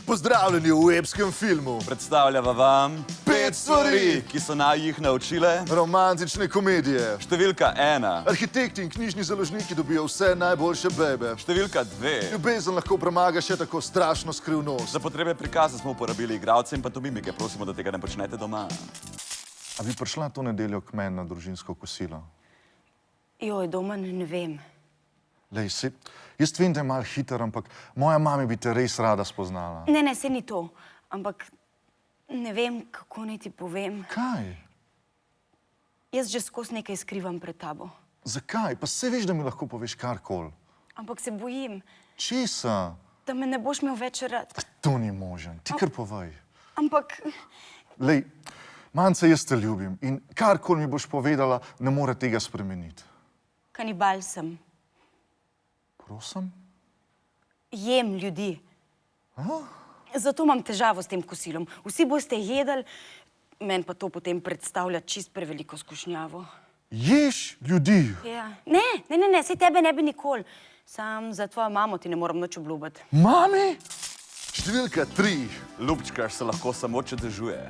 Pozdravljeni v epskem filmu. Predstavljava vam 5 stvari, ki so naj jih naučile romantične komedije. Številka 1. Arhitekti in knjižni založniki dobijo vse najboljše bebe. Številka 2. Ljubezen lahko premaga še tako strašno skrivnost. Za potrebe prikaza smo uporabili igralce in pantomimike. Prosimo, da tega ne počnete doma. A bi prišla to nedeljo k meni na družinsko kosilo? Joj, doma ne vem. Lej, jaz vem, da je malo hiter, ampak moja mami bi te res rada spoznala. Ne, saj ni to. Ampak ne vem, kako naj ti povem. Kaj? Jaz že skozi nekaj skrivam pred tabo. Zakaj? Pa saj veš, da mi lahko poveš karkoli. Ampak se bojim, Česa? da me ne boš imel več rad. To ni možen. Ti kar povej. Ampak Lej, Mance, jaz te ljubim in karkoli mi boš povedala, ne more tega spremeniti. kanibal sem. Prosim? Jem ljudi. Zato imam težavo s tem kosilom. Vsi boste jedli, meni pa to potem predstavlja čist preveliko skušnjavo. Ješ ljudi? Ja. Ne, saj tebe ne bi nikoli. Sam za tvojo mamo ti ne moram nič obljubiti. Mami? Številka 3. Ljubčkar se lahko samo čudežuje.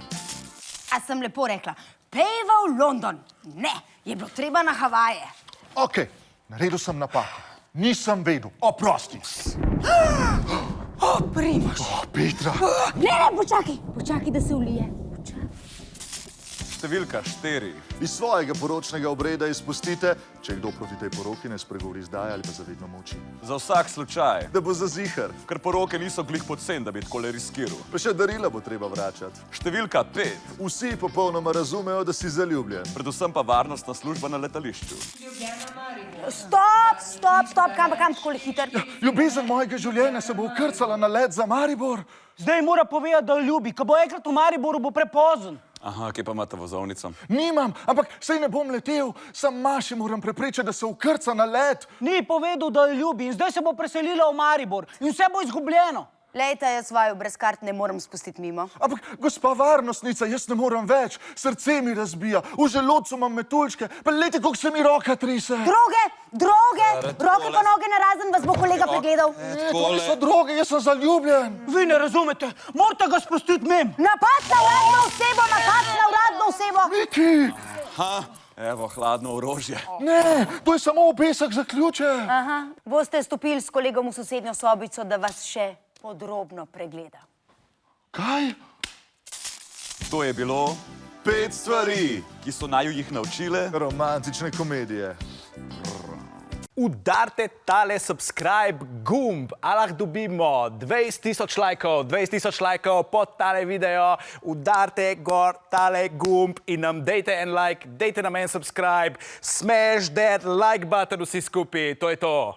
A sem lepo rekla, pejva v London. Ne, je bilo treba na Havaje. Okej, naredil sem napako. Nisem vedel. Oprosti. O, Primož. Petra. Ne, počakaj, da se ulije. Številka 4. Iz svojega poročnega obreda izpustite, če kdo proti tej poroki ne spregovori zdaj ali pa zavedno molči. Za vsak slučaj. Da bo za zihar. Ker poroke niso glih pocen, da bi takole riskiral. Pa še darila bo treba vračati. Številka 5. Vsi popolnoma razumejo, da si zaljubljen. Predvsem pa varnostna služba na letališču. Stop, kam tako hiter? Ljubezen mojega življenja se bo ukrcala na let za Maribor. Zdaj mora povedati, da ljubi. Ko bo enkrat v Mariboru, bo prepozen. Aha, kje pa imate vozovnico? Nimam, ampak sej ne bom letel. Sam Maši moram prepričati, da se ukrca na let. Ni povedal, da ljubi in zdaj se bo preselila v Maribor in vse bo izgubljeno. Lejta, jaz vaju brez kart ne morem spustiti mimo. Ampak, gospa varnostnica, jaz ne morem več. Srce mi razbija, v želodcu imam metuljčke. Pa lejte, kako se mi roka trise. Droge, roke pa noge narazen, vas bo kolega pregledal. To niso droge, jaz sem zaljubljen. Vi ne razumete, morate ga spustiti mim. Napad na uradno osebo! Miki! Ha, evo, hladno orožje. Ne, to je samo obesek za ključe. Aha, boste stopili s kolegom v sosednjo sobico, da vas še podrobno pregleda. Kaj? To je bilo 5 stvari, ki so naju jih naučile Romantične komedije. Udarite tale subscribe gumb, a lahko dobimo 20.000 lajkov, 20.000 lajkov pod tale video. Udarite gor tale gumb in nam dejte en like, dejte nam en subscribe. Smash that like button vsi skupaj, to je to.